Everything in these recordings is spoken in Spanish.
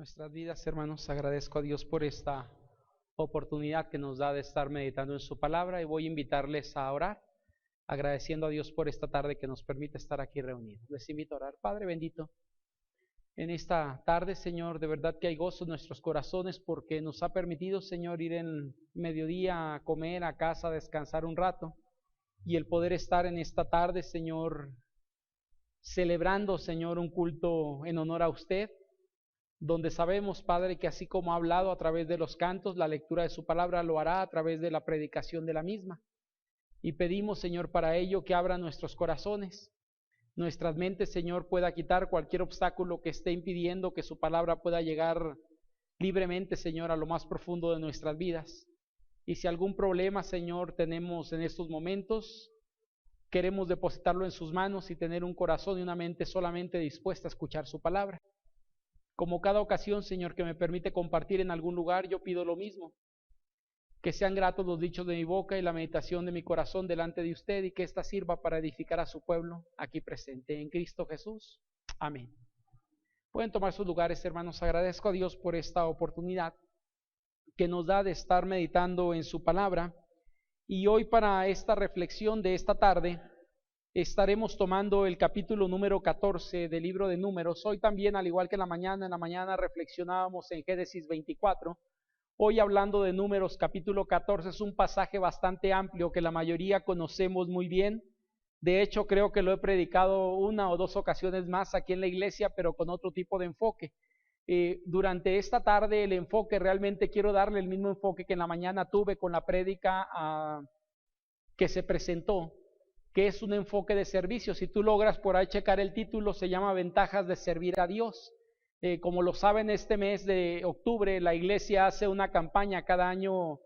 Nuestras vidas, hermanos, agradezco a Dios por esta oportunidad que nos da de estar meditando en su palabra y voy a invitarles a orar, agradeciendo a Dios por esta tarde que nos permite estar aquí reunidos. Les invito a orar. Padre bendito, en esta tarde, Señor, de verdad que hay gozo en nuestros corazones porque nos ha permitido, Señor, ir en mediodía a comer a casa, a descansar un rato y el poder estar en esta tarde, Señor, celebrando, Señor, un culto en honor a usted, donde sabemos, Padre, que así como ha hablado a través de los cantos, la lectura de su palabra lo hará a través de la predicación de la misma. Y pedimos, Señor, para ello que abra nuestros corazones, nuestras mentes, Señor, pueda quitar cualquier obstáculo que esté impidiendo que su palabra pueda llegar libremente, Señor, a lo más profundo de nuestras vidas. Y si algún problema, Señor, tenemos en estos momentos, queremos depositarlo en sus manos y tener un corazón y una mente solamente dispuesta a escuchar su palabra. Como cada ocasión, Señor, que me permite compartir en algún lugar, yo pido lo mismo. Que sean gratos los dichos de mi boca y la meditación de mi corazón delante de usted y que ésta sirva para edificar a su pueblo aquí presente en Cristo Jesús. Amén. Pueden tomar sus lugares, hermanos. Agradezco a Dios por esta oportunidad que nos da de estar meditando en su palabra. Y hoy para esta reflexión de esta tarde estaremos tomando el capítulo número 14 del libro de Números. Hoy también, al igual que en la mañana reflexionábamos en Génesis 24. Hoy hablando de Números capítulo 14 es un pasaje bastante amplio que la mayoría conocemos muy bien. De hecho, creo que lo he predicado una o dos ocasiones más aquí en la iglesia, pero con otro tipo de enfoque. Durante esta tarde el enfoque, realmente quiero darle el mismo enfoque que en la mañana tuve con la prédica que se presentó, que es un enfoque de servicio. Si tú logras por ahí checar el título, se llama Ventajas de servir a Dios. Como lo saben, este mes de octubre la iglesia hace una campaña cada año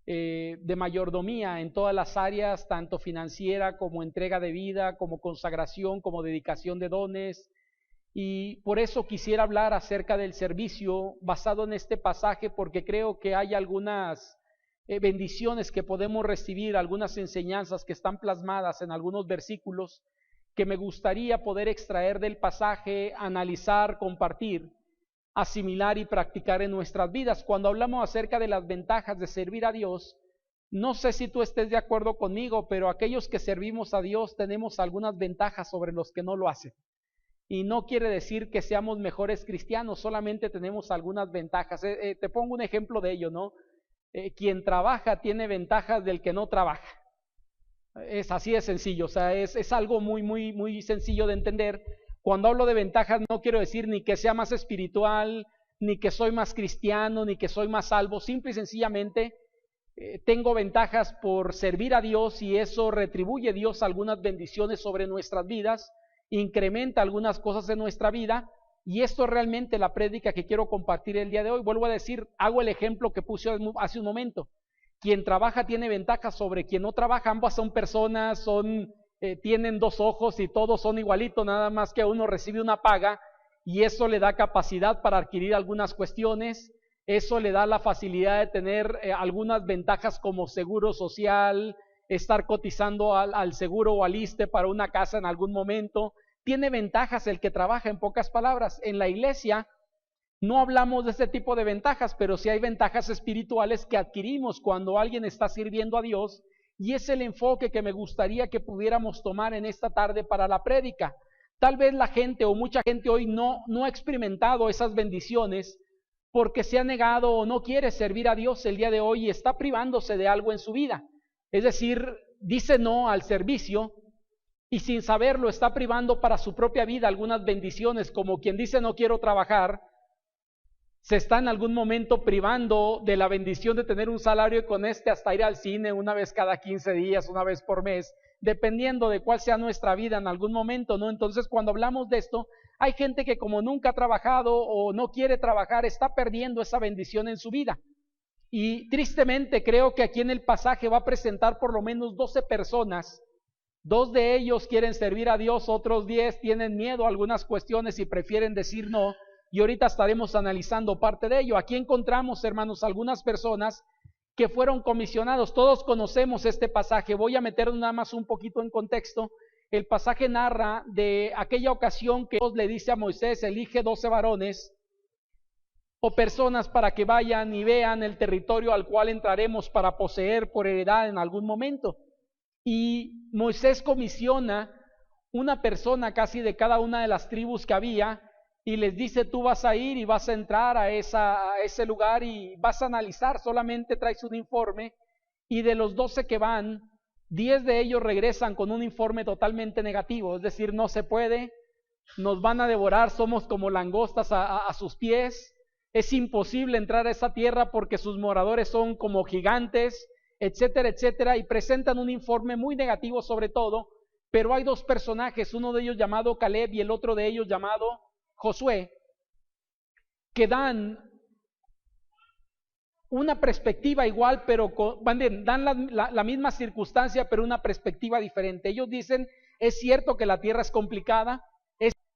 de mayordomía en todas las áreas, tanto financiera como entrega de vida, como consagración, como dedicación de dones. Y por eso quisiera hablar acerca del servicio basado en este pasaje, porque creo que hay algunas bendiciones que podemos recibir, algunas enseñanzas que están plasmadas en algunos versículos que me gustaría poder extraer del pasaje, analizar, compartir, asimilar y practicar en nuestras vidas. Cuando hablamos acerca de las ventajas de servir a Dios, no sé si tú estés de acuerdo conmigo, pero aquellos que servimos a Dios tenemos algunas ventajas sobre los que no lo hacen. Y no quiere decir que seamos mejores cristianos, solamente tenemos algunas ventajas. Te pongo un ejemplo de ello, ¿no? Quien trabaja tiene ventajas del que no trabaja. Es así de sencillo, o sea, es algo muy sencillo de entender. Cuando hablo de ventajas no quiero decir ni que sea más espiritual, ni que soy más cristiano, ni que soy más salvo. Simple y sencillamente tengo ventajas por servir a Dios y eso retribuye Dios algunas bendiciones sobre nuestras vidas, incrementa algunas cosas en nuestra vida. Y esto es realmente la prédica que quiero compartir el día de hoy. Vuelvo a decir, hago el ejemplo que puse hace un momento. Quien trabaja tiene ventajas sobre quien no trabaja. Ambas son personas, tienen dos ojos y todos son igualitos, nada más que uno recibe una paga y eso le da capacidad para adquirir algunas cuestiones. Eso le da la facilidad de tener algunas ventajas como seguro social, estar cotizando al seguro o al ISSSTE para una casa en algún momento. Tiene ventajas el que trabaja, en pocas palabras. En la iglesia no hablamos de este tipo de ventajas, pero sí hay ventajas espirituales que adquirimos cuando alguien está sirviendo a Dios, y es el enfoque que me gustaría que pudiéramos tomar en esta tarde para la prédica. Tal vez la gente o mucha gente hoy no ha experimentado esas bendiciones porque se ha negado o no quiere servir a Dios el día de hoy y está privándose de algo en su vida. Es decir, dice no al servicio y sin saberlo está privando para su propia vida algunas bendiciones, como quien dice no quiero trabajar, se está en algún momento privando de la bendición de tener un salario y con hasta ir al cine una vez cada 15 días, una vez por mes, dependiendo de cuál sea nuestra vida en algún momento, ¿no? Entonces, cuando hablamos de esto, hay gente que como nunca ha trabajado o no quiere trabajar, está perdiendo esa bendición en su vida. Y tristemente creo que aquí en el pasaje va a presentar por lo menos 12 personas. 2 de ellos quieren servir a Dios, otros 10 tienen miedo a algunas cuestiones y prefieren decir no. Y ahorita estaremos analizando parte de ello. Aquí encontramos, hermanos, algunas personas que fueron comisionados. Todos conocemos este pasaje. Voy a meter nada más un poquito en contexto. El pasaje narra de aquella ocasión que Dios le dice a Moisés, elige 12 varones o personas para que vayan y vean el territorio al cual entraremos para poseer por heredad en algún momento. Y Moisés comisiona una persona casi de cada una de las tribus que había y les dice: tú vas a ir y vas a entrar a ese lugar y vas a analizar, solamente traes un informe, y de los 12 que van, 10 de ellos regresan con un informe totalmente negativo, es decir, no se puede, nos van a devorar, somos como langostas a sus pies, es imposible entrar a esa tierra porque sus moradores son como gigantes, etcétera, etcétera, y presentan un informe muy negativo sobre todo. Pero hay dos personajes, uno de ellos llamado Caleb y el otro de ellos llamado Josué, que dan una perspectiva igual, pero dan la misma circunstancia, pero una perspectiva diferente. Ellos dicen: es cierto que la tierra es complicada,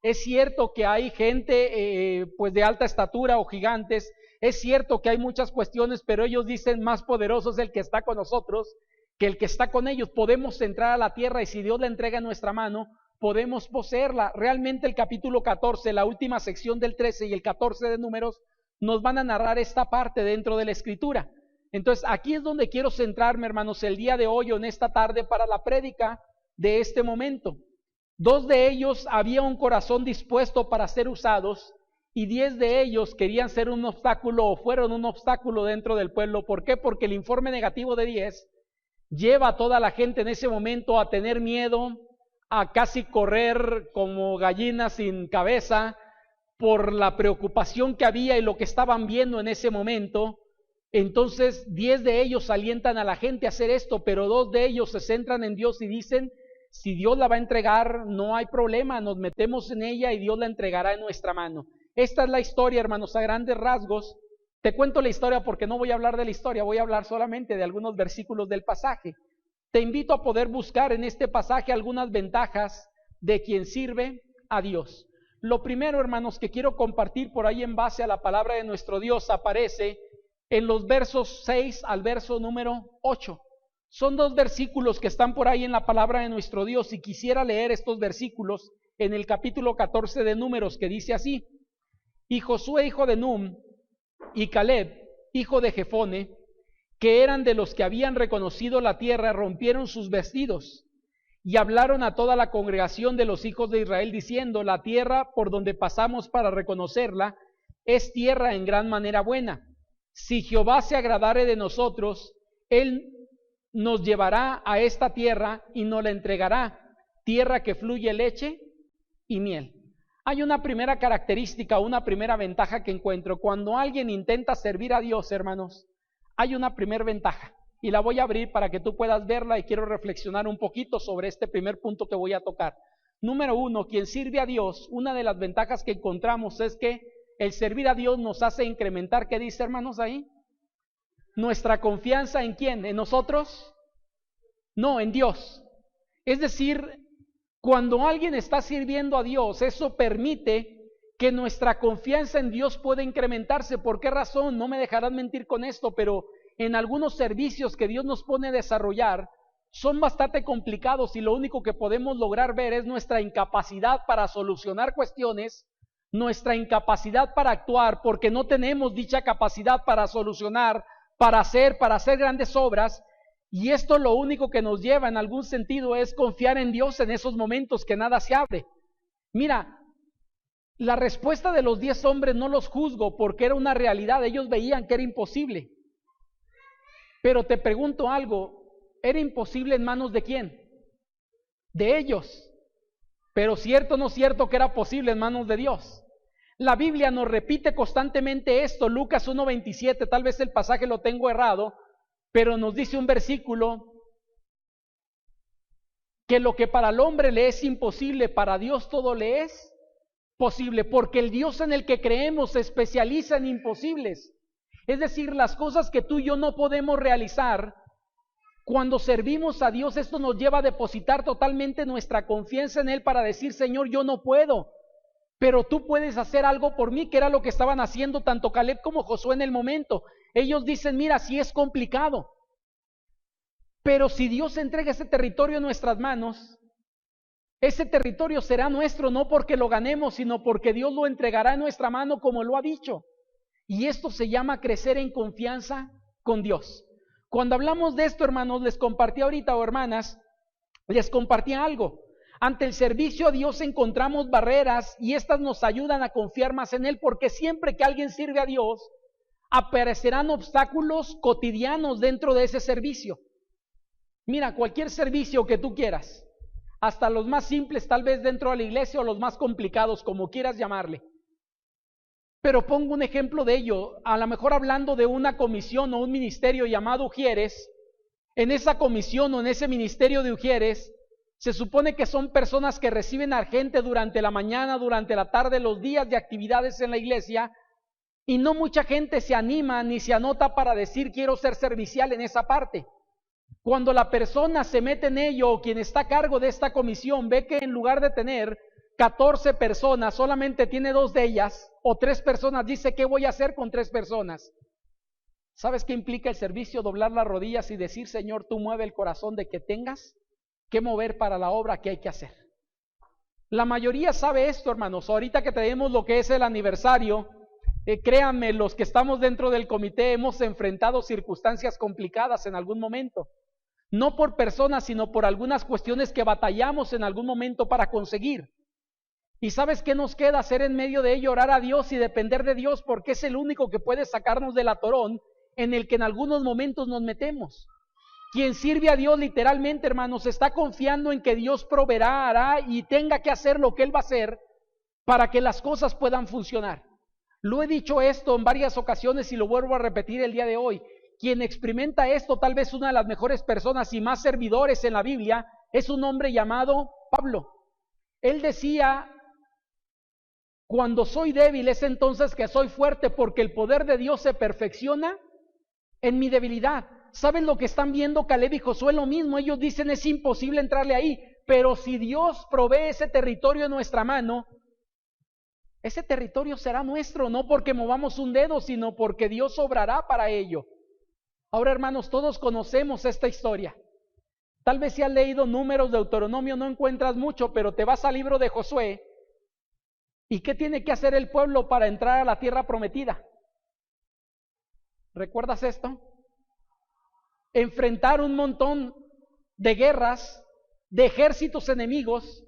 es cierto que hay gente pues de alta estatura o gigantes, es cierto que hay muchas cuestiones, pero ellos dicen: más poderoso es el que está con nosotros que el que está con ellos. Podemos entrar a la tierra y si Dios la entrega en nuestra mano, podemos poseerla. Realmente el capítulo 14, la última sección del 13 y el 14 de Números, nos van a narrar esta parte dentro de la Escritura. Entonces aquí es donde quiero centrarme, hermanos, el día de hoy o en esta tarde para la prédica de este momento. 2 de ellos había un corazón dispuesto para ser usados y 10 de ellos querían ser un obstáculo o fueron un obstáculo dentro del pueblo. ¿Por qué? Porque el informe negativo de 10 lleva a toda la gente en ese momento a tener miedo, a casi correr como gallinas sin cabeza por la preocupación que había y lo que estaban viendo en ese momento. Entonces 10 de ellos alientan a la gente a hacer esto, pero 2 de ellos se centran en Dios y dicen: si Dios la va a entregar, no hay problema, nos metemos en ella y Dios la entregará en nuestra mano. Esta es la historia, hermanos, a grandes rasgos. Te cuento la historia porque no voy a hablar de la historia, voy a hablar solamente de algunos versículos del pasaje. Te invito a poder buscar en este pasaje algunas ventajas de quien sirve a Dios. Lo primero, hermanos, que quiero compartir por ahí en base a la palabra de nuestro Dios aparece en los versos 6 al verso número 8. Son 2 versículos que están por ahí en la palabra de nuestro Dios y quisiera leer estos versículos en el capítulo 14 de Números, que dice así: y Josué, hijo de Num, y Caleb, hijo de Jefone, que eran de los que habían reconocido la tierra, rompieron sus vestidos y hablaron a toda la congregación de los hijos de Israel diciendo: la tierra por donde pasamos para reconocerla es tierra en gran manera buena. Si Jehová se agradare de nosotros, Él nos llevará a esta tierra y nos la entregará, tierra que fluye leche y miel. Hay una primera característica, una primera ventaja que encuentro. Cuando alguien intenta servir a Dios, hermanos, hay una primera ventaja y la voy a abrir para que tú puedas verla y quiero reflexionar un poquito sobre este primer punto que voy a tocar. Número 1, quien sirve a Dios, una de las ventajas que encontramos es que el servir a Dios nos hace incrementar, ¿qué dice, hermanos, ahí? Nuestra confianza ¿en quién? ¿En nosotros? No, en Dios. Es decir, cuando alguien está sirviendo a Dios, eso permite que nuestra confianza en Dios pueda incrementarse. ¿Por qué razón? No me dejarán mentir con esto, pero en algunos servicios que Dios nos pone a desarrollar son bastante complicados y lo único que podemos lograr ver es nuestra incapacidad para solucionar cuestiones, nuestra incapacidad para actuar, porque no tenemos dicha capacidad para solucionar, para hacer grandes obras. Y esto lo único que nos lleva en algún sentido es confiar en Dios en esos momentos que nada se abre. Mira, la respuesta de los 10 hombres no los juzgo porque era una realidad, ellos veían que era imposible. Pero te pregunto algo, ¿era imposible en manos de quién? De ellos. Pero cierto o no cierto que era posible en manos de Dios. La Biblia nos repite constantemente esto, Lucas 1:27, tal vez el pasaje lo tengo errado, pero nos dice un versículo que lo que para el hombre le es imposible, para Dios todo le es posible, porque el Dios en el que creemos se especializa en imposibles. Es decir, las cosas que tú y yo no podemos realizar, cuando servimos a Dios, esto nos lleva a depositar totalmente nuestra confianza en Él para decir: Señor, yo no puedo, pero tú puedes hacer algo por mí, que era lo que estaban haciendo tanto Caleb como Josué en el momento. Ellos dicen: mira, sí es complicado, pero si Dios entrega ese territorio en nuestras manos, ese territorio será nuestro, no porque lo ganemos, sino porque Dios lo entregará en nuestra mano como lo ha dicho. Y esto se llama crecer en confianza con Dios. Cuando hablamos de esto, hermanos, les compartí ahorita, o hermanas, les compartí algo. Ante el servicio a Dios encontramos barreras y estas nos ayudan a confiar más en Él, porque siempre que alguien sirve a Dios, aparecerán obstáculos cotidianos dentro de ese servicio. Mira, cualquier servicio que tú quieras, hasta los más simples tal vez dentro de la iglesia o los más complicados, como quieras llamarle. Pero pongo un ejemplo de ello, a lo mejor hablando de una comisión o un ministerio llamado Ujieres. En esa comisión o en ese ministerio de Ujieres, se supone que son personas que reciben a gente durante la mañana, durante la tarde, los días de actividades en la iglesia, y no mucha gente se anima ni se anota para decir quiero ser servicial en esa parte. Cuando la persona se mete en ello, o quien está a cargo de esta comisión, ve que en lugar de tener 14 personas, solamente tiene 2 de ellas, o 3 personas, dice, ¿qué voy a hacer con 3 personas? ¿Sabes qué implica el servicio? Doblar las rodillas y decir, Señor, tú mueve el corazón de que tengas que mover para la obra que hay que hacer. La mayoría sabe esto, hermanos. Ahorita que tenemos lo que es el aniversario, créanme, los que estamos dentro del comité hemos enfrentado circunstancias complicadas en algún momento. No por personas, sino por algunas cuestiones que batallamos en algún momento para conseguir. ¿Y sabes qué nos queda hacer en medio de ello? Orar a Dios y depender de Dios, porque es el único que puede sacarnos del atorón en el que en algunos momentos nos metemos. Quien sirve a Dios literalmente, hermanos, está confiando en que Dios proveerá, hará y tenga que hacer lo que Él va a hacer para que las cosas puedan funcionar. Lo he dicho esto en varias ocasiones y lo vuelvo a repetir el día de hoy. Quien experimenta esto, tal vez una de las mejores personas y más servidores en la Biblia, es un hombre llamado Pablo. Él decía, cuando soy débil es entonces que soy fuerte, porque el poder de Dios se perfecciona en mi debilidad. ¿Saben lo que están viendo Caleb y Josué? Lo mismo, ellos dicen es imposible entrarle ahí, pero si Dios provee ese territorio en nuestra mano, ese territorio será nuestro, no porque movamos un dedo, sino porque Dios obrará para ello. Ahora, hermanos, todos conocemos esta historia. Tal vez si has leído Números, Deuteronomio, no encuentras mucho, pero te vas al libro de Josué. ¿Y qué tiene que hacer el pueblo para entrar a la tierra prometida? ¿Recuerdas esto? Enfrentar un montón de guerras, de ejércitos enemigos,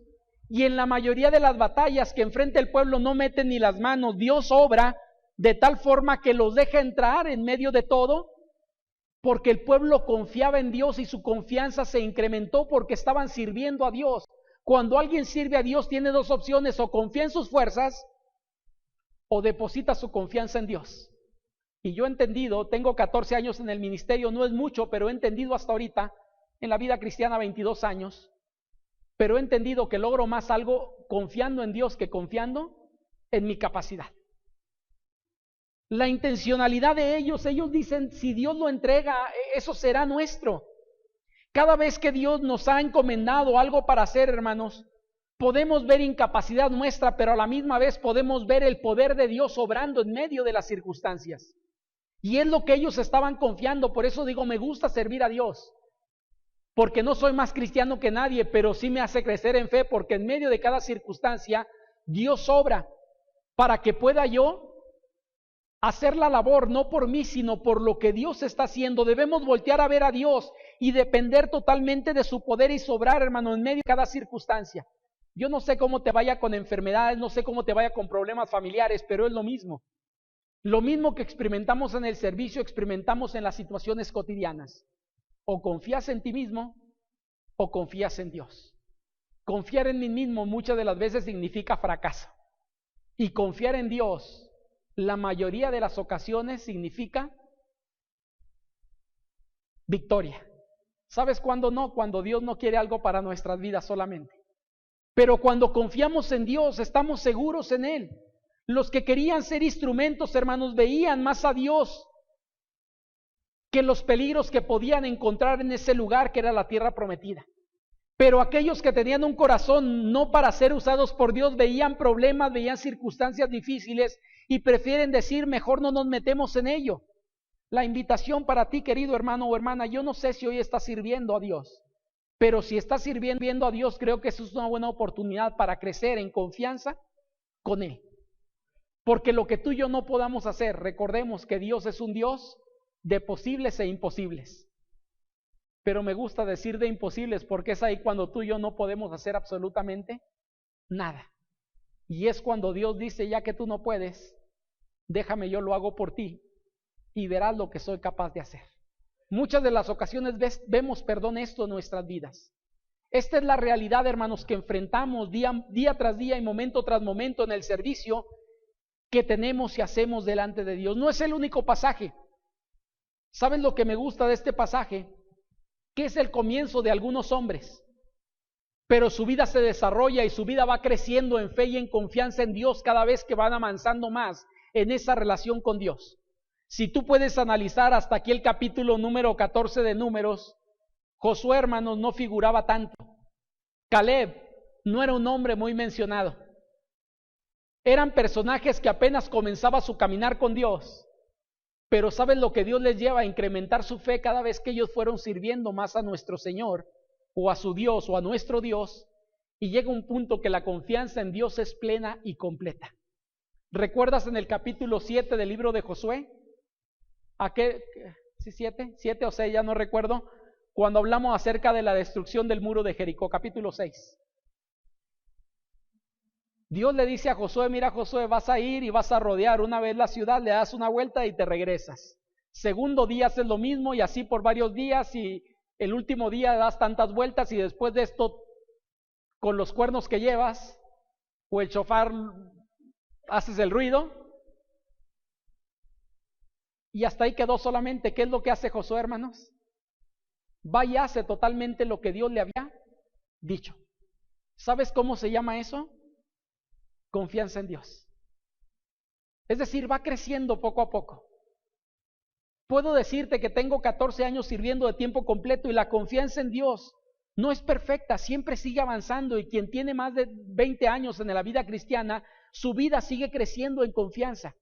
y en la mayoría de las batallas que enfrenta el pueblo no meten ni las manos. Dios obra de tal forma que los deja entrar en medio de todo, porque el pueblo confiaba en Dios y su confianza se incrementó porque estaban sirviendo a Dios. Cuando alguien sirve a Dios tiene 2 opciones, o confía en sus fuerzas o deposita su confianza en Dios. Y yo he entendido, tengo 14 años en el ministerio, no es mucho, pero he entendido hasta ahorita, en la vida cristiana 22 años, pero he entendido que logro más algo confiando en Dios que confiando en mi capacidad. La intencionalidad de ellos dicen, si Dios lo entrega, eso será nuestro. Cada vez que Dios nos ha encomendado algo para hacer, hermanos, podemos ver incapacidad nuestra, pero a la misma vez podemos ver el poder de Dios obrando en medio de las circunstancias. Y es lo que ellos estaban confiando. Por eso digo, me gusta servir a Dios, porque no soy más cristiano que nadie, pero sí me hace crecer en fe, porque en medio de cada circunstancia Dios obra para que pueda yo hacer la labor, no por mí, sino por lo que Dios está haciendo. Debemos voltear a ver a Dios y depender totalmente de su poder y sobrar, hermano, en medio de cada circunstancia. Yo no sé cómo te vaya con enfermedades, no sé cómo te vaya con problemas familiares, pero es lo mismo. Lo mismo que experimentamos en el servicio, experimentamos en las situaciones cotidianas. O confías en ti mismo o confías en Dios. Confiar en mí mismo muchas de las veces significa fracaso. Y confiar en Dios, la mayoría de las ocasiones, significa victoria. ¿Sabes cuándo no? Cuando Dios no quiere algo para nuestras vidas solamente. Pero cuando confiamos en Dios, estamos seguros en Él. Los que querían ser instrumentos, hermanos, veían más a Dios que los peligros que podían encontrar en ese lugar que era la tierra prometida. Pero aquellos que tenían un corazón no para ser usados por Dios, veían problemas, veían circunstancias difíciles y prefieren decir, mejor no nos metemos en ello. La invitación para ti, querido hermano o hermana, yo no sé si hoy estás sirviendo a Dios, pero si estás sirviendo a Dios, creo que eso es una buena oportunidad para crecer en confianza con Él. Porque lo que tú y yo no podamos hacer, recordemos que Dios es un Dios de posibles e imposibles. Pero me gusta decir de imposibles porque es ahí cuando tú y yo no podemos hacer absolutamente nada. Y es cuando Dios dice, ya que tú no puedes, déjame, yo lo hago por ti y verás lo que soy capaz de hacer. Muchas de las ocasiones vemos, esto en nuestras vidas. Esta es la realidad, hermanos, que enfrentamos día tras día y momento tras momento en el servicio que tenemos y hacemos delante de Dios. No es el único pasaje. ¿Saben lo que me gusta de este pasaje? Que es el comienzo de algunos hombres, pero su vida se desarrolla y su vida va creciendo en fe y en confianza en Dios cada vez que van avanzando más en esa relación con Dios. Si tú puedes analizar hasta aquí el capítulo número 14 de Números, Josué, hermanos, no figuraba tanto. Caleb no era un hombre muy mencionado. Eran personajes que apenas comenzaba su caminar con Dios. Pero ¿saben lo que Dios les lleva a incrementar su fe cada vez que ellos fueron sirviendo más a nuestro Señor o a su Dios o a nuestro Dios? Y llega un punto que la confianza en Dios es plena y completa. ¿Recuerdas en el capítulo 7 del libro de Josué? ¿A qué? ¿Sí, 7 o 6? Ya no recuerdo. Cuando hablamos acerca de la destrucción del muro de Jericó, capítulo 6. Dios le dice a Josué, mira Josué, vas a ir y vas a rodear una vez la ciudad, le das una vuelta y te regresas. Segundo día haces lo mismo y así por varios días, y el último día das tantas vueltas y después de esto, con los cuernos que llevas o el shofar, haces el ruido. Y hasta ahí quedó solamente. ¿Qué es lo que hace Josué, hermanos? Va y hace totalmente lo que Dios le había dicho. ¿Sabes cómo se llama eso? Confianza en Dios. Es decir, va creciendo poco a poco. Puedo decirte que tengo 14 años sirviendo de tiempo completo y la confianza en Dios no es perfecta, siempre sigue avanzando, y quien tiene más de 20 años en la vida cristiana, su vida sigue creciendo en confianza.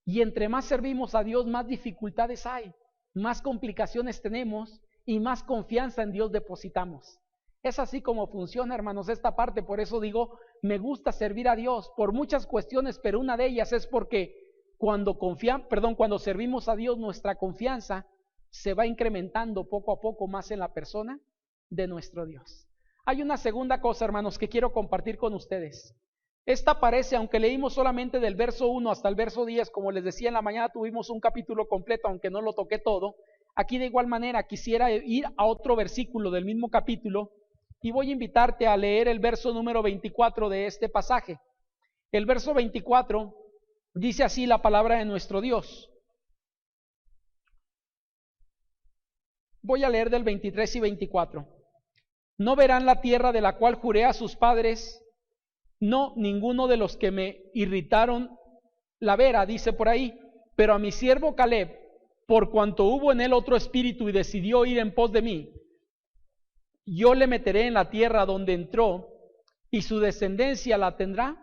Y entre más servimos a Dios, más dificultades hay, más complicaciones tenemos y más confianza en Dios depositamos. Es así como funciona, hermanos, esta parte. Por eso digo, me gusta servir a Dios por muchas cuestiones, pero una de ellas es porque cuando servimos a Dios, nuestra confianza se va incrementando poco a poco más en la persona de nuestro Dios. Hay una segunda cosa, hermanos, que quiero compartir con ustedes. Esta aparece, aunque leímos solamente del verso 1 hasta el verso 10, como les decía en la mañana tuvimos un capítulo completo, aunque no lo toqué todo. Aquí de igual manera quisiera ir a otro versículo del mismo capítulo y voy a invitarte a leer el verso número 24 de este pasaje. El verso 24 dice así la palabra de nuestro Dios. Voy a leer del 23 y 24. No verán la tierra de la cual juré a sus padres, no, ninguno de los que me irritaron la verá, dice por ahí, pero a mi siervo Caleb, por cuanto hubo en él otro espíritu y decidió ir en pos de mí, yo le meteré en la tierra donde entró y su descendencia la tendrá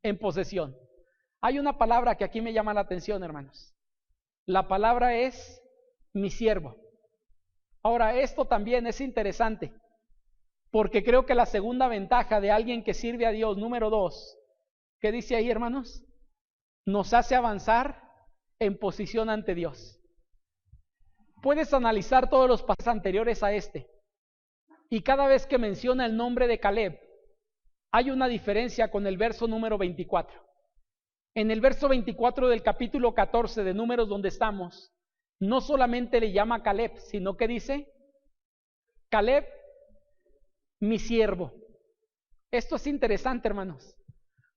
en posesión. Hay una palabra que aquí me llama la atención, hermanos. La palabra es mi siervo. Ahora, esto también es interesante, porque creo que la segunda ventaja de alguien que sirve a Dios, número 2, ¿qué dice ahí, hermanos? Nos hace avanzar en posición ante Dios. Puedes analizar todos los pasajes anteriores a este, y cada vez que menciona el nombre de Caleb, hay una diferencia con el verso número 24. En el verso 24 del capítulo 14 de Números donde estamos, no solamente le llama Caleb, sino que dice, Caleb, mi siervo. Esto es interesante, hermanos,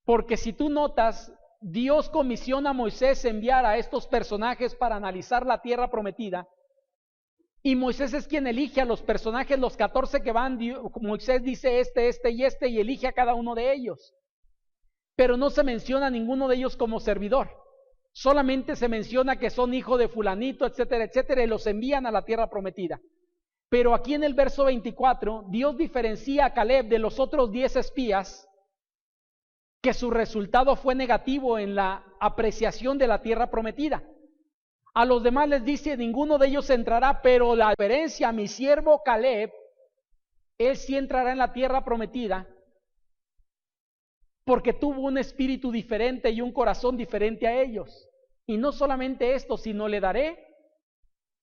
porque si tú notas, Dios comisiona a Moisés enviar a estos personajes para analizar la tierra prometida, y Moisés es quien elige a los personajes, los 14 que van. Moisés dice este y elige a cada uno de ellos, pero no se menciona a ninguno de ellos como servidor, solamente se menciona que son hijo de fulanito, etcétera, etcétera, y los envían a la tierra prometida. Pero aquí en el verso 24, Dios diferencia a Caleb de los otros 10 espías, que su resultado fue negativo en la apreciación de la tierra prometida. A los demás les dice, ninguno de ellos entrará, pero la diferencia, mi siervo Caleb, él sí entrará en la tierra prometida. porque tuvo un espíritu diferente y un corazón diferente a ellos. Y no solamente esto, sino le daré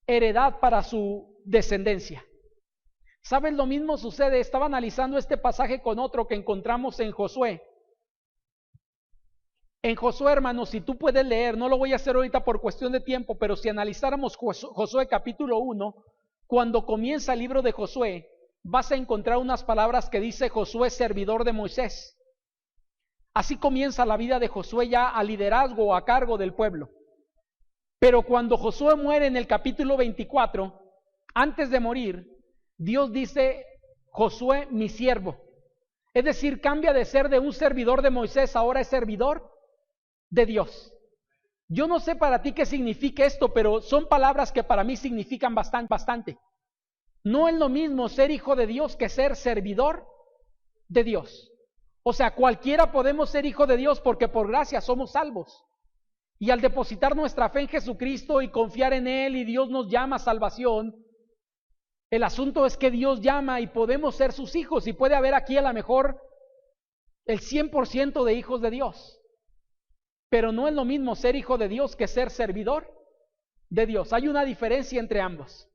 heredad para su descendencia. ¿Sabes? Lo mismo sucede. Estaba analizando este pasaje con otro que encontramos en Josué. En Josué, hermanos, si tú puedes leer, no lo voy a hacer ahorita por cuestión de tiempo, pero si analizáramos Josué capítulo 1, cuando comienza el libro de Josué, vas a encontrar unas palabras que dice Josué, servidor de Moisés. Así comienza la vida de Josué ya a liderazgo, a cargo del pueblo. Pero cuando Josué muere en el capítulo 24, antes de morir, Dios dice, Josué, mi siervo. Es decir, cambia de ser de un servidor de Moisés, ahora es servidor de Dios. Yo no sé para ti qué significa esto, pero son palabras que para mí significan bastante. No es lo mismo ser hijo de Dios que ser servidor de Dios. O sea, cualquiera podemos ser hijo de Dios porque por gracia somos salvos. Y al depositar nuestra fe en Jesucristo y confiar en Él y Dios nos llama a salvación, el asunto es que Dios llama y podemos ser sus hijos, y puede haber aquí a lo mejor el 100% de hijos de Dios. Pero no es lo mismo ser hijo de Dios que ser servidor de Dios. Hay una diferencia entre ambos.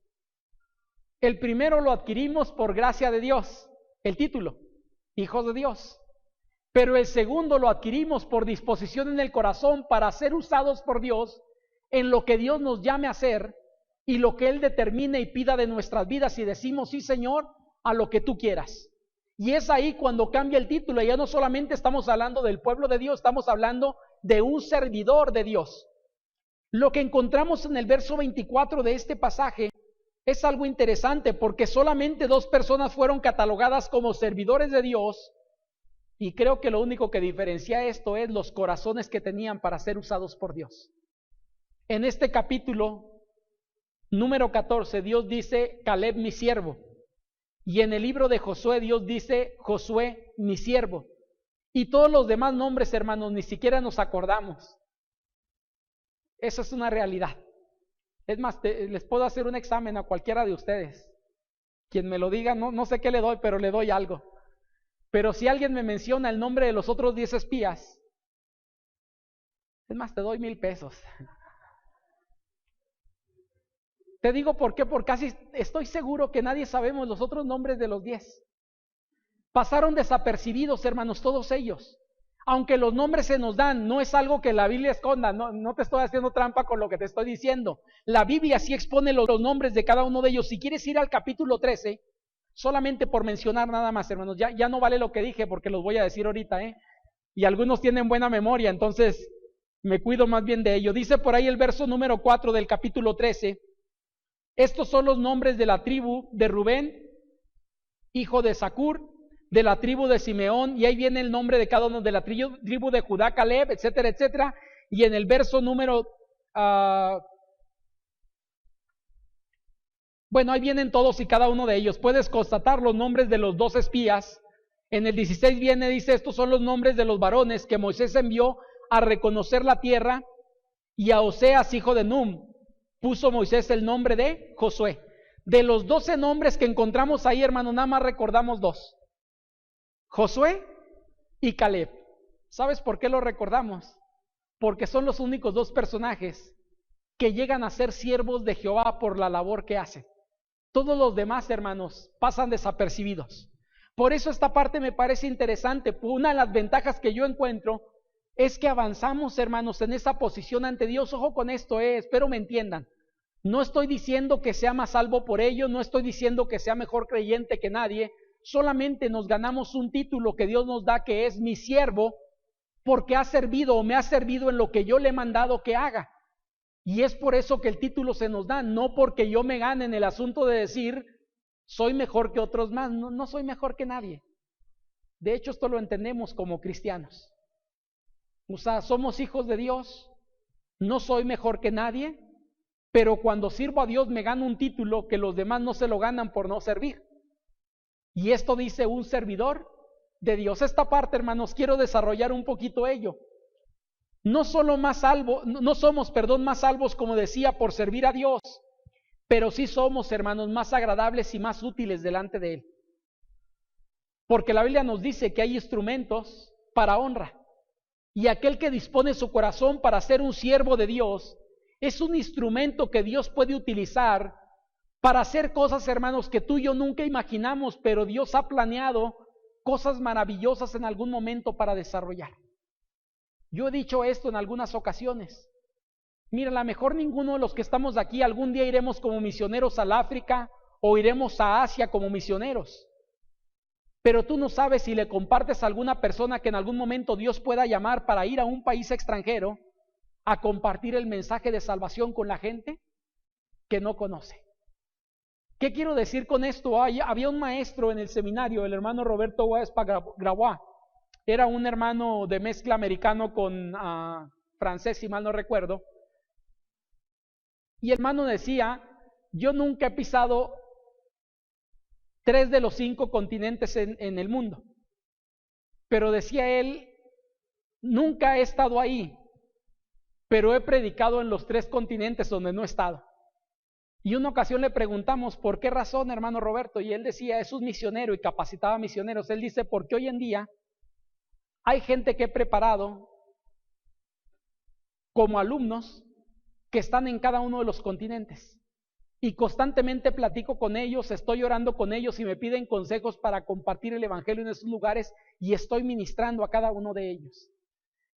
El primero lo adquirimos por gracia de Dios, el título, hijos de Dios. Pero el segundo lo adquirimos por disposición en el corazón para ser usados por Dios en lo que Dios nos llame a hacer y lo que Él determine y pida de nuestras vidas, y decimos, sí Señor, a lo que tú quieras. Y es ahí cuando cambia el título. Ya no solamente estamos hablando del pueblo de Dios, estamos hablando de un servidor de Dios. Lo que encontramos en el verso 24 de este pasaje es algo interesante, porque solamente 2 personas fueron catalogadas como servidores de Dios, y creo que lo único que diferencia esto es los corazones que tenían para ser usados por Dios. En este capítulo número 14, Dios dice, Caleb mi siervo. Y en el libro de Josué, Dios dice, Josué mi siervo. Y todos los demás nombres, hermanos, ni siquiera nos acordamos. Eso es una realidad. Es más, les puedo hacer un examen a cualquiera de ustedes. Quien me lo diga, no sé qué le doy, pero le doy algo. Pero si alguien me menciona el nombre de los otros 10 espías, es más, te doy 1,000 pesos. Te digo por qué, porque casi estoy seguro que nadie sabemos los otros nombres de los 10. Pasaron desapercibidos, hermanos, todos ellos. Aunque los nombres se nos dan, no es algo que la Biblia esconda, no te estoy haciendo trampa con lo que te estoy diciendo. La Biblia sí expone los nombres de cada uno de ellos. Si quieres ir al capítulo 13, solamente por mencionar nada más, hermanos, ya no vale lo que dije porque los voy a decir ahorita, y algunos tienen buena memoria, entonces me cuido más bien de ello. Dice por ahí el verso número 4 del capítulo 13, estos son los nombres de la tribu de Rubén, hijo de Zacur, de la tribu de Simeón, y ahí viene el nombre de cada uno, de la tribu de Judá, Caleb, etcétera, etcétera. Y en el verso número, bueno, ahí vienen todos y cada uno de ellos. Puedes constatar los nombres de los 2 espías. En el 16 viene, dice, estos son los nombres de los varones que Moisés envió a reconocer la tierra, y a Oseas, hijo de Num, puso Moisés el nombre de Josué. De los 12 nombres que encontramos ahí, hermano, nada más recordamos 2. Josué y Caleb. ¿Sabes por qué lo recordamos? Porque son los únicos 2 personajes que llegan a ser siervos de Jehová por la labor que hacen. Todos los demás, hermanos, pasan desapercibidos. Por eso esta parte me parece interesante. Una de las ventajas que yo encuentro es que avanzamos, hermanos, en esa posición ante Dios. Ojo con esto, espero me entiendan. No estoy diciendo que sea más salvo por ello, no estoy diciendo que sea mejor creyente que nadie. Solamente nos ganamos un título que Dios nos da, que es mi siervo, porque ha servido o me ha servido en lo que yo le he mandado que haga. Y es por eso que el título se nos da, no porque yo me gane en el asunto de decir soy mejor que otros más. No soy mejor que nadie. De hecho, esto lo entendemos como cristianos. O sea, somos hijos de Dios, no soy mejor que nadie, pero cuando sirvo a Dios me gano un título que los demás no se lo ganan por no servir. Y esto dice un servidor de Dios. Esta parte, hermanos, quiero desarrollar un poquito ello. No somos más salvos, como decía, por servir a Dios, pero sí somos, hermanos, más agradables y más útiles delante de Él. Porque la Biblia nos dice que hay instrumentos para honra. Y aquel que dispone su corazón para ser un siervo de Dios es un instrumento que Dios puede utilizar para hacer cosas, hermanos, que tú y yo nunca imaginamos, pero Dios ha planeado cosas maravillosas en algún momento para desarrollar. Yo he dicho esto en algunas ocasiones. Mira, a lo mejor ninguno de los que estamos aquí algún día iremos como misioneros al África o iremos a Asia como misioneros. Pero tú no sabes si le compartes a alguna persona que en algún momento Dios pueda llamar para ir a un país extranjero a compartir el mensaje de salvación con la gente que no conoce. ¿Qué quiero decir con esto? Había un maestro en el seminario, el hermano Roberto Grabois. Era un hermano de mezcla americano con francés, si mal no recuerdo. Y el hermano decía, yo nunca he pisado 3 de los 5 continentes en el mundo. Pero decía él, nunca he estado ahí, pero he predicado en los 3 continentes donde no he estado. Y una ocasión le preguntamos, ¿por qué razón, hermano Roberto? Y él decía, es un misionero y capacitaba misioneros. Él dice, porque hoy en día hay gente que he preparado como alumnos que están en cada uno de los continentes. Y constantemente platico con ellos, estoy orando con ellos y me piden consejos para compartir el evangelio en esos lugares y estoy ministrando a cada uno de ellos.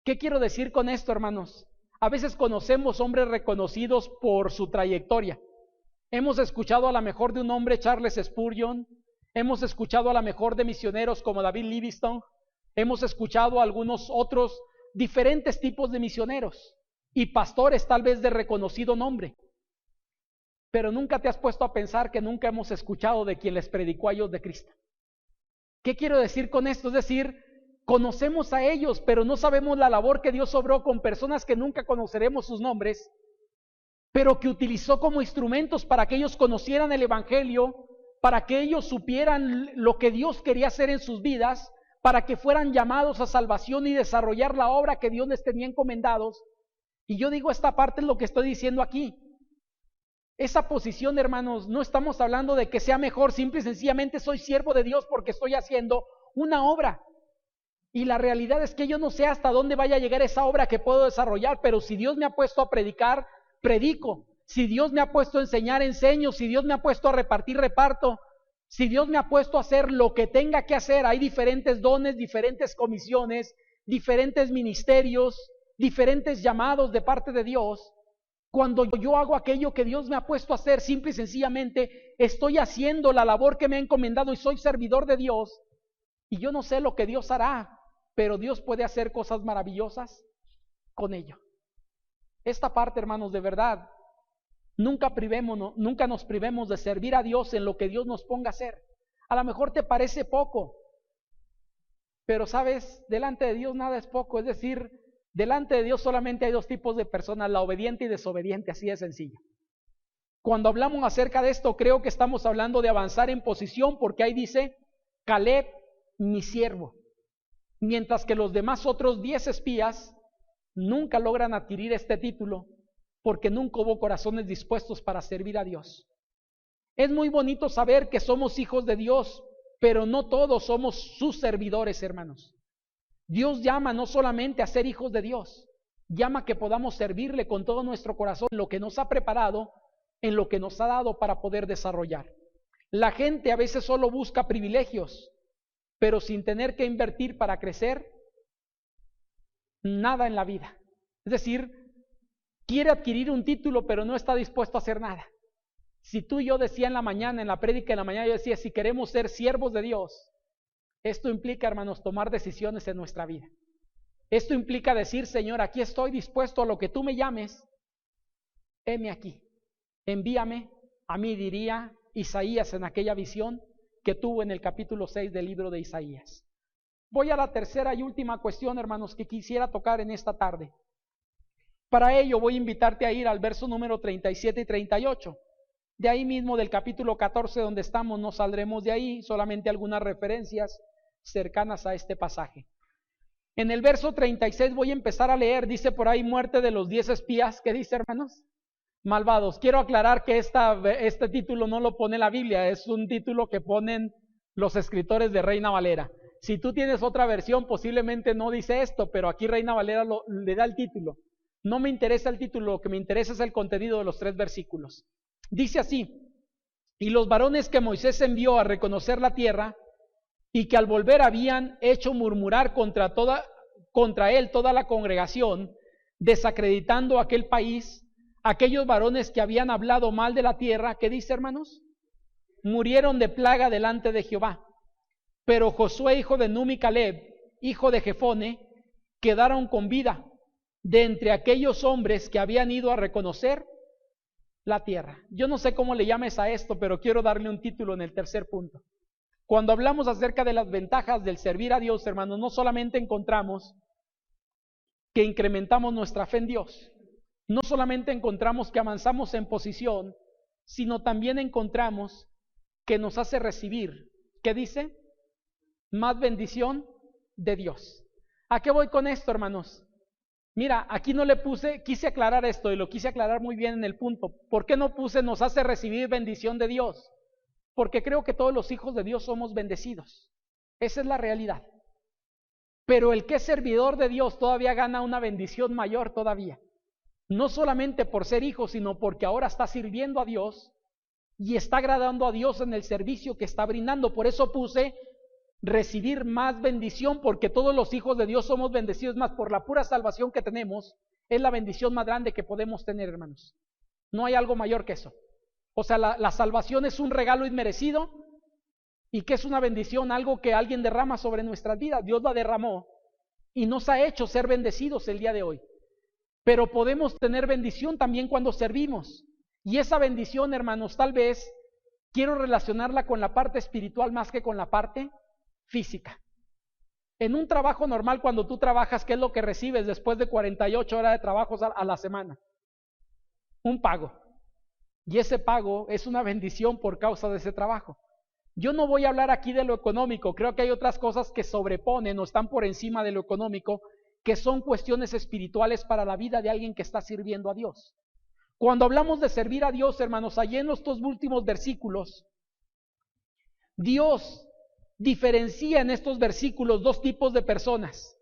¿Qué quiero decir con esto, hermanos? A veces conocemos hombres reconocidos por su trayectoria. Hemos escuchado a lo mejor de un hombre, Charles Spurgeon, hemos escuchado a lo mejor de misioneros como David Livingstone, hemos escuchado a algunos otros diferentes tipos de misioneros y pastores tal vez de reconocido nombre. Pero nunca te has puesto a pensar que nunca hemos escuchado de quien les predicó a ellos de Cristo. ¿Qué quiero decir con esto? Es decir, conocemos a ellos, pero no sabemos la labor que Dios obró con personas que nunca conoceremos sus nombres, pero que utilizó como instrumentos para que ellos conocieran el evangelio, para que ellos supieran lo que Dios quería hacer en sus vidas, para que fueran llamados a salvación y desarrollar la obra que Dios les tenía encomendados. Y yo digo, esta parte es lo que estoy diciendo aquí. Esa posición, hermanos, no estamos hablando de que sea mejor, simple y sencillamente soy siervo de Dios porque estoy haciendo una obra. Y la realidad es que yo no sé hasta dónde vaya a llegar esa obra que puedo desarrollar, pero si Dios me ha puesto a predicar, predico. Si Dios me ha puesto a enseñar, enseño. Si Dios me ha puesto a repartir, reparto. Si Dios me ha puesto a hacer lo que tenga que hacer, hay diferentes dones, diferentes comisiones, diferentes ministerios, diferentes llamados de parte de Dios. Cuando yo hago aquello que Dios me ha puesto a hacer, simple y sencillamente estoy haciendo la labor que me ha encomendado y soy servidor de Dios. Y yo no sé lo que Dios hará, pero Dios puede hacer cosas maravillosas con ello. Esta parte, hermanos, de verdad, nunca nos privemos de servir a Dios en lo que Dios nos ponga a hacer. A lo mejor te parece poco, pero sabes, delante de Dios nada es poco. Es decir, delante de Dios solamente hay 2 tipos de personas, la obediente y desobediente, así de sencillo. Cuando hablamos acerca de esto, creo que estamos hablando de avanzar en posición, porque ahí dice, Caleb, mi siervo. Mientras que los demás otros 10 espías nunca logran adquirir este título, porque nunca hubo corazones dispuestos para servir a Dios. Es muy bonito saber que somos hijos de Dios, pero no todos somos sus servidores, hermanos. Dios llama no solamente a ser hijos de Dios, llama a que podamos servirle con todo nuestro corazón, en lo que nos ha preparado, en lo que nos ha dado para poder desarrollar. La gente a veces solo busca privilegios, pero sin tener que invertir para crecer, nada en la vida. Es decir, quiere adquirir un título, pero no está dispuesto a hacer nada. Si tú y yo decía en la mañana, en la prédica de la mañana, yo decía, si queremos ser siervos de Dios, esto implica, hermanos, tomar decisiones en nuestra vida. Esto implica decir, Señor, aquí estoy dispuesto a lo que tú me llames, heme aquí, envíame. A mí diría Isaías en aquella visión que tuvo en el capítulo 6 del libro de Isaías. Voy a la tercera y última cuestión, hermanos, que quisiera tocar en esta tarde. Para ello voy a invitarte a ir al verso número 37 y 38. De ahí mismo del capítulo 14 donde estamos, no saldremos de ahí, solamente algunas referencias cercanas a este pasaje. En el verso 36 voy a empezar a leer, dice por ahí, muerte de los 10 espías. ¿Qué dice, hermanos? Malvados. Quiero aclarar que este título no lo pone la Biblia, es un título que ponen los escritores de Reina Valera. Si tú tienes otra versión, posiblemente no dice esto, pero aquí Reina Valera le da el título. No me interesa el título, lo que me interesa es el contenido de los 3 versículos. Dice así: y los varones que Moisés envió a reconocer la tierra, y que al volver habían hecho murmurar contra él toda la congregación, desacreditando aquel país, aquellos varones que habían hablado mal de la tierra, ¿qué dice, hermanos? Murieron de plaga delante de Jehová. Pero Josué, hijo de Nun, y Caleb, hijo de Jefone, quedaron con vida de entre aquellos hombres que habían ido a reconocer la tierra. Yo no sé cómo le llames a esto, pero quiero darle un título en el tercer punto. Cuando hablamos acerca de las ventajas del servir a Dios, hermanos, no solamente encontramos que incrementamos nuestra fe en Dios, no solamente encontramos que avanzamos en posición, sino también encontramos que nos hace recibir, ¿qué dice? Más bendición de Dios. ¿A qué voy con esto, hermanos? Mira, aquí no le puse, quise aclarar esto y lo quise aclarar muy bien en el punto. ¿Por qué no puse nos hace recibir bendición de Dios? Porque creo que todos los hijos de Dios somos bendecidos. Esa es la realidad. Pero el que es servidor de Dios todavía gana una bendición mayor todavía. No solamente por ser hijo, sino porque ahora está sirviendo a Dios y está agradando a Dios en el servicio que está brindando. Por eso puse recibir más bendición, porque todos los hijos de Dios somos bendecidos. Más por la pura salvación que tenemos, es la bendición más grande que podemos tener, hermanos. No hay algo mayor que eso. O sea, la salvación es un regalo inmerecido, y que es una bendición, algo que alguien derrama sobre nuestras vidas. Dios la derramó y nos ha hecho ser bendecidos el día de hoy. Pero podemos tener bendición también cuando servimos. Y esa bendición, hermanos, tal vez quiero relacionarla con la parte espiritual más que con la parte física. En un trabajo normal, cuando tú trabajas, ¿qué es lo que recibes después de 48 horas de trabajo a la semana? Un pago. Y ese pago es una bendición por causa de ese trabajo. Yo no voy a hablar aquí de lo económico, creo que hay otras cosas que sobreponen o están por encima de lo económico, que son cuestiones espirituales para la vida de alguien que está sirviendo a Dios. Cuando hablamos de servir a Dios, hermanos, allí en los 2 últimos versículos, Dios diferencia en estos versículos 2 tipos de personas.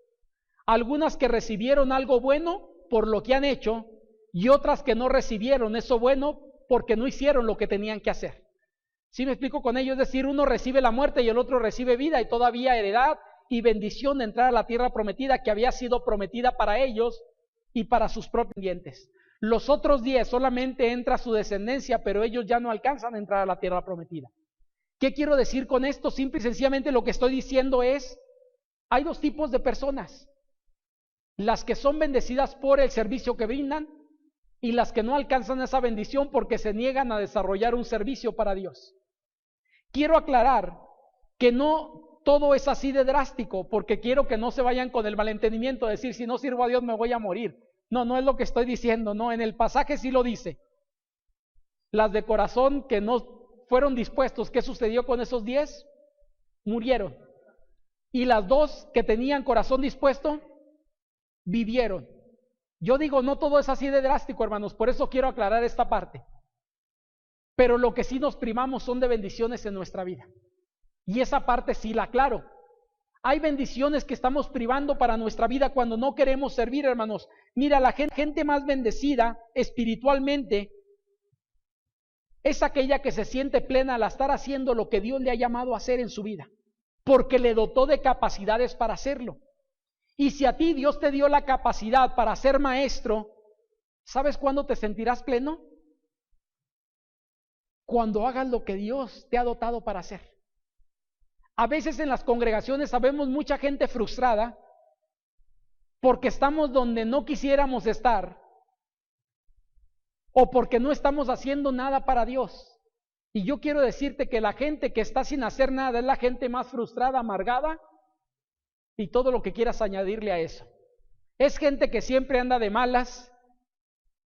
Algunas que recibieron algo bueno por lo que han hecho, y otras que no recibieron eso bueno porque no hicieron lo que tenían que hacer. ¿Sí me explico con ello? Es decir, uno recibe la muerte y el otro recibe vida y todavía heredad y bendición de entrar a la tierra prometida que había sido prometida para ellos y para sus propios dientes. Los otros 10 solamente entra su descendencia, pero ellos ya no alcanzan a entrar a la tierra prometida. ¿Qué quiero decir con esto? Simple y sencillamente lo que estoy diciendo es, hay 2 tipos de personas. Las que son bendecidas por el servicio que brindan y las que no alcanzan esa bendición porque se niegan a desarrollar un servicio para Dios. Quiero aclarar que no todo es así de drástico, porque quiero que no se vayan con el malentendimiento de decir, si no sirvo a Dios me voy a morir. No, no es lo que estoy diciendo, no, en el pasaje sí lo dice. Las de corazón que no fueron dispuestos, ¿qué sucedió con esos 10? Murieron. Y las 2 que tenían corazón dispuesto, vivieron. Yo digo, no todo es así de drástico, hermanos, por eso quiero aclarar esta parte. Pero lo que sí nos primamos son de bendiciones en nuestra vida. Y esa parte sí la aclaro. Hay bendiciones que estamos privando para nuestra vida cuando no queremos servir, hermanos. Mira, la gente más bendecida espiritualmente es aquella que se siente plena al estar haciendo lo que Dios le ha llamado a hacer en su vida, porque le dotó de capacidades para hacerlo. Y si a ti Dios te dio la capacidad para ser maestro, ¿sabes cuándo te sentirás pleno? Cuando hagas lo que Dios te ha dotado para hacer. A veces en las congregaciones sabemos mucha gente frustrada porque estamos donde no quisiéramos estar o porque no estamos haciendo nada para Dios. Y yo quiero decirte que la gente que está sin hacer nada es la gente más frustrada, amargada y todo lo que quieras añadirle a eso. Es gente que siempre anda de malas,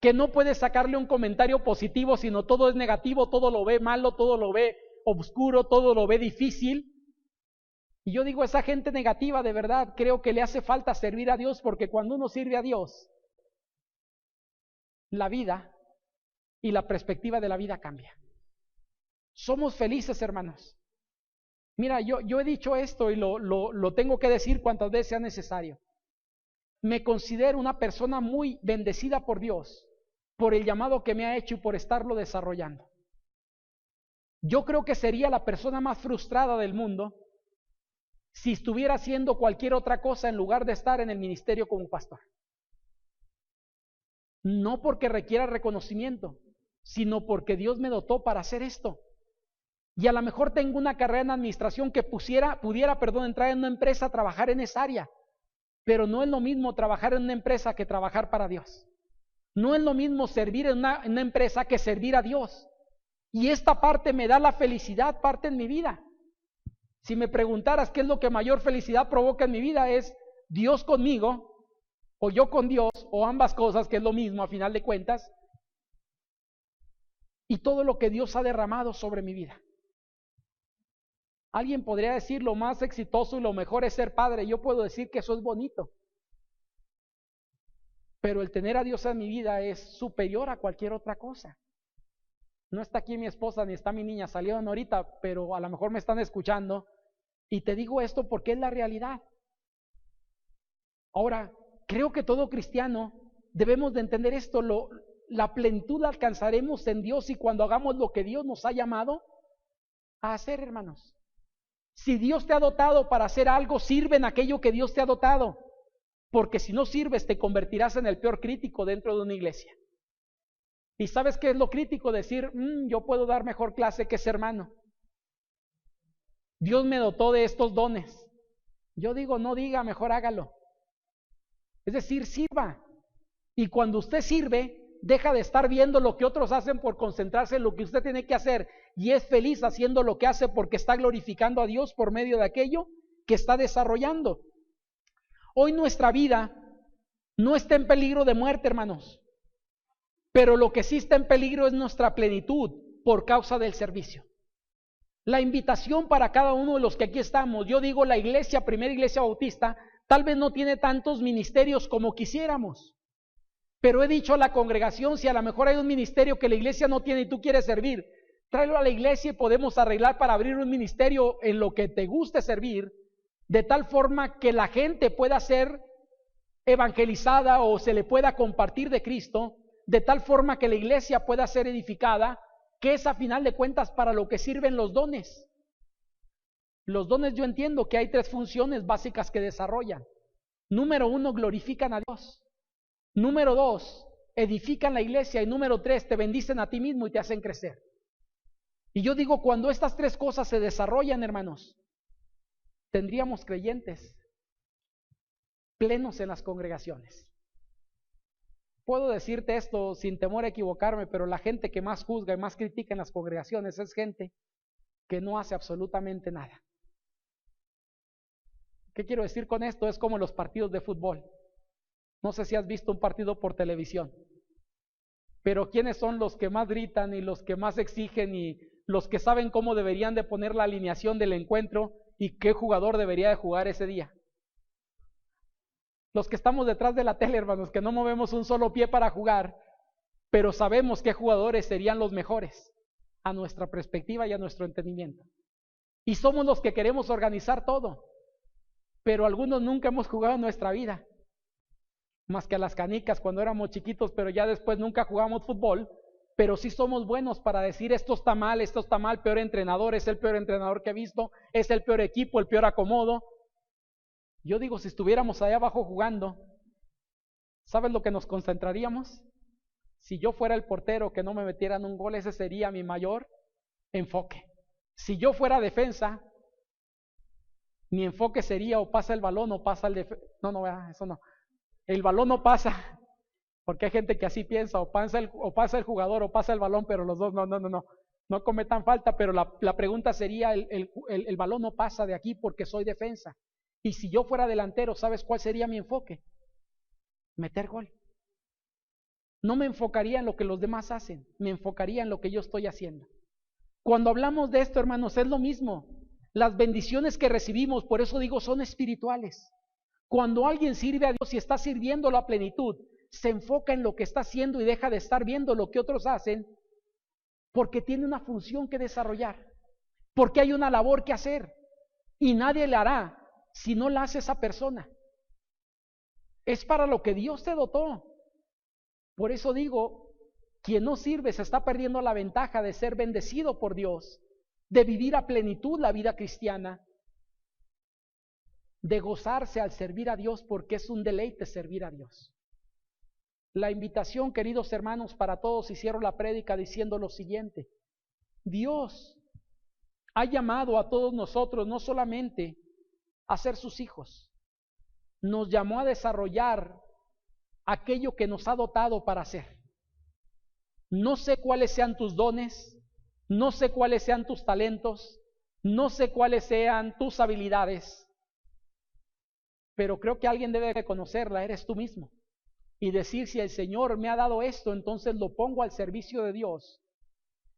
que no puede sacarle un comentario positivo, sino todo es negativo, todo lo ve malo, todo lo ve oscuro, todo lo ve difícil. Y yo digo, esa gente negativa de verdad, creo que le hace falta servir a Dios, porque cuando uno sirve a Dios, la vida y la perspectiva de la vida cambia. Somos felices, hermanos. Mira, yo he dicho esto y lo tengo que decir cuantas veces sea necesario. Me considero una persona muy bendecida por Dios, por el llamado que me ha hecho y por estarlo desarrollando. Yo creo que sería la persona más frustrada del mundo si estuviera haciendo cualquier otra cosa en lugar de estar en el ministerio como pastor. No porque requiera reconocimiento, sino porque Dios me dotó para hacer esto. Y a lo mejor tengo una carrera en administración que pudiera entrar en una empresa a trabajar en esa área, pero no es lo mismo trabajar en una empresa que trabajar para Dios. No es lo mismo servir en una empresa que servir a Dios. Y esta parte me da la felicidad, parte en mi vida. Si me preguntaras qué es lo que mayor felicidad provoca en mi vida, es Dios conmigo, o yo con Dios, o ambas cosas, que es lo mismo a final de cuentas, y todo lo que Dios ha derramado sobre mi vida. Alguien podría decir lo más exitoso y lo mejor es ser padre. Yo puedo decir que eso es bonito. Pero el tener a Dios en mi vida es superior a cualquier otra cosa. No está aquí mi esposa ni está mi niña, salieron ahorita, pero a lo mejor me están escuchando. Y te digo esto porque es la realidad. Ahora, creo que todo cristiano debemos de entender esto. La plenitud la alcanzaremos en Dios y cuando hagamos lo que Dios nos ha llamado a hacer, hermanos. Si Dios te ha dotado para hacer algo, sirve en aquello que Dios te ha dotado. Porque si no sirves, te convertirás en el peor crítico dentro de una iglesia. ¿Y sabes qué es lo crítico? Decir, yo puedo dar mejor clase que ese hermano. Dios me dotó de estos dones. Yo digo, no diga, mejor hágalo. Es decir, sirva. Y cuando usted sirve, deja de estar viendo lo que otros hacen por concentrarse en lo que usted tiene que hacer. Y es feliz haciendo lo que hace porque está glorificando a Dios por medio de aquello que está desarrollando. Hoy nuestra vida no está en peligro de muerte, hermanos. Pero lo que sí está en peligro es nuestra plenitud por causa del servicio. La invitación para cada uno de los que aquí estamos, yo digo la iglesia, primera iglesia bautista, tal vez no tiene tantos ministerios como quisiéramos. Pero he dicho a la congregación, si a lo mejor hay un ministerio que la iglesia no tiene y tú quieres servir, tráelo a la iglesia y podemos arreglar para abrir un ministerio en lo que te guste servir, de tal forma que la gente pueda ser evangelizada o se le pueda compartir de Cristo, de tal forma que la iglesia pueda ser edificada, que es a final de cuentas para lo que sirven los dones. Los dones, yo entiendo que hay 3 funciones básicas que desarrollan. Número 1, glorifican a Dios. Número 2, edifican la iglesia. Y número 3, te bendicen a ti mismo y te hacen crecer. Y yo digo, cuando estas 3 cosas se desarrollan, hermanos, tendríamos creyentes plenos en las congregaciones. Puedo decirte esto sin temor a equivocarme, pero la gente que más juzga y más critica en las congregaciones es gente que no hace absolutamente nada. ¿Qué quiero decir con esto? Es como los partidos de fútbol. No sé si has visto un partido por televisión, pero ¿quiénes son los que más gritan y los que más exigen y los que saben cómo deberían de poner la alineación del encuentro y qué jugador debería de jugar ese día? Los que estamos detrás de la tele, hermanos, que no movemos un solo pie para jugar, pero sabemos qué jugadores serían los mejores a nuestra perspectiva y a nuestro entendimiento. Y somos los que queremos organizar todo, pero algunos nunca hemos jugado en nuestra vida, más que a las canicas cuando éramos chiquitos, pero ya después nunca jugamos fútbol, pero sí somos buenos para decir esto está mal, peor entrenador, es el peor entrenador que he visto, es el peor equipo, el peor acomodo. Yo digo, si estuviéramos allá abajo jugando, ¿sabes lo que nos concentraríamos? Si yo fuera el portero que no me metieran un gol, ese sería mi mayor enfoque. Si yo fuera defensa, mi enfoque sería o pasa el balón o pasa el eso no. El balón no pasa, porque hay gente que así piensa, o pasa el jugador o pasa el balón, pero los dos no cometan falta, pero la pregunta sería, el balón no pasa de aquí porque soy defensa. Y si yo fuera delantero, ¿sabes cuál sería mi enfoque? Meter gol. No me enfocaría en lo que los demás hacen, me enfocaría en lo que yo estoy haciendo. Cuando hablamos de esto, hermanos, es lo mismo. Las bendiciones que recibimos, por eso digo, son espirituales. Cuando alguien sirve a Dios y está sirviendo a plenitud, se enfoca en lo que está haciendo y deja de estar viendo lo que otros hacen, porque tiene una función que desarrollar, porque hay una labor que hacer. y nadie la hará si no la hace esa persona. Es para lo que Dios te dotó. Por eso digo, quien no sirve se está perdiendo la ventaja de ser bendecido por Dios, de vivir a plenitud la vida cristiana, de gozarse al servir a Dios, porque es un deleite servir a Dios. La invitación, queridos hermanos, para todos, y cierro la prédica diciendo lo siguiente: Dios ha llamado a todos nosotros no solamente a ser sus hijos, nos llamó a desarrollar aquello que nos ha dotado para hacer. No sé cuáles sean tus dones, no sé cuáles sean tus talentos, no sé cuáles sean tus habilidades, pero creo que alguien debe reconocerla, eres tú mismo, y decir: si el Señor me ha dado esto, entonces lo pongo al servicio de Dios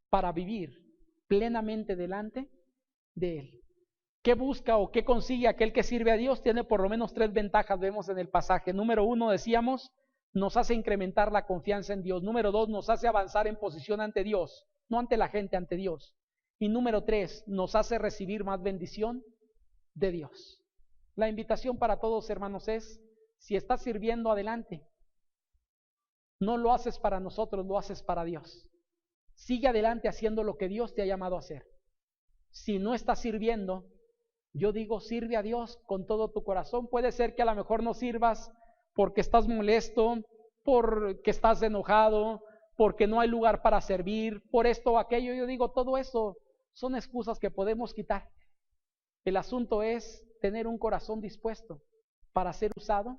para vivir plenamente delante de Él. ¿Qué busca o qué consigue aquel que sirve a Dios? Tiene por lo menos 3 ventajas, vemos en el pasaje. Número 1, decíamos, nos hace incrementar la confianza en Dios. Número 2, nos hace avanzar en posición ante Dios, no ante la gente, ante Dios. Y número 3, nos hace recibir más bendición de Dios. La invitación para todos, hermanos, es: si estás sirviendo, adelante. No lo haces para nosotros, lo haces para Dios. Sigue adelante haciendo lo que Dios te ha llamado a hacer. Si no estás sirviendo, yo digo, sirve a Dios con todo tu corazón. Puede ser que a lo mejor no sirvas porque estás molesto, porque estás enojado, porque no hay lugar para servir, por esto o aquello. Yo digo, todo eso son excusas que podemos quitar. El asunto es tener un corazón dispuesto para ser usado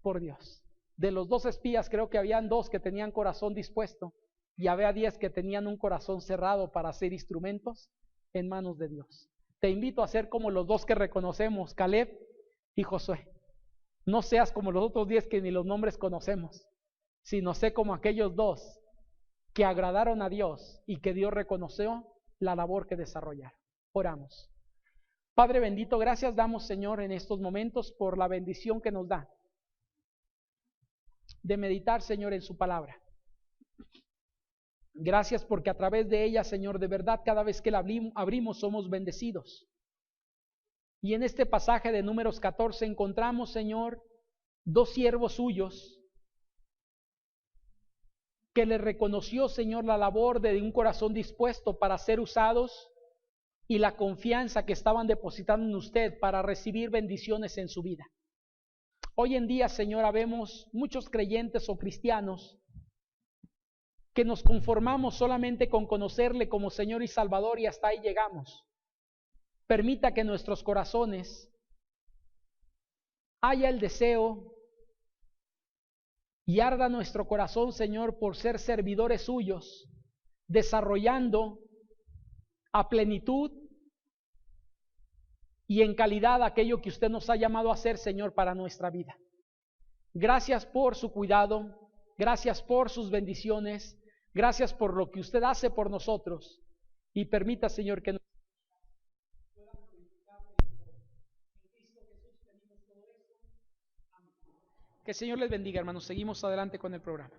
por Dios. De los 2 espías, creo que habían 2 que tenían corazón dispuesto, y había 10 que tenían un corazón cerrado para ser instrumentos en manos de Dios. Te invito a ser como los 2 que reconocemos, Caleb y Josué. No seas como los otros 10 que ni los nombres conocemos, sino sé como aquellos 2 que agradaron a Dios y que Dios reconoció la labor que desarrollaron. Oramos. Padre bendito, gracias damos, Señor, en estos momentos por la bendición que nos da de meditar, Señor, en su palabra. Gracias porque a través de ella, Señor, de verdad, cada vez que la abrimos somos bendecidos. Y en este pasaje de Números 14 encontramos, Señor, 2 siervos suyos que le reconoció, Señor, la labor de un corazón dispuesto para ser usados y la confianza que estaban depositando en usted para recibir bendiciones en su vida. Hoy en día, Señor, vemos muchos creyentes o cristianos que nos conformamos solamente con conocerle como Señor y Salvador, y hasta ahí llegamos. Permita que en nuestros corazones haya el deseo y arda nuestro corazón, Señor, por ser servidores suyos, desarrollando a plenitud y en calidad aquello que usted nos ha llamado a hacer, Señor, para nuestra vida. Gracias por su cuidado, gracias por sus bendiciones, gracias por lo que usted hace por nosotros, y permita, Señor, que el Señor les bendiga, hermanos. Seguimos adelante con el programa.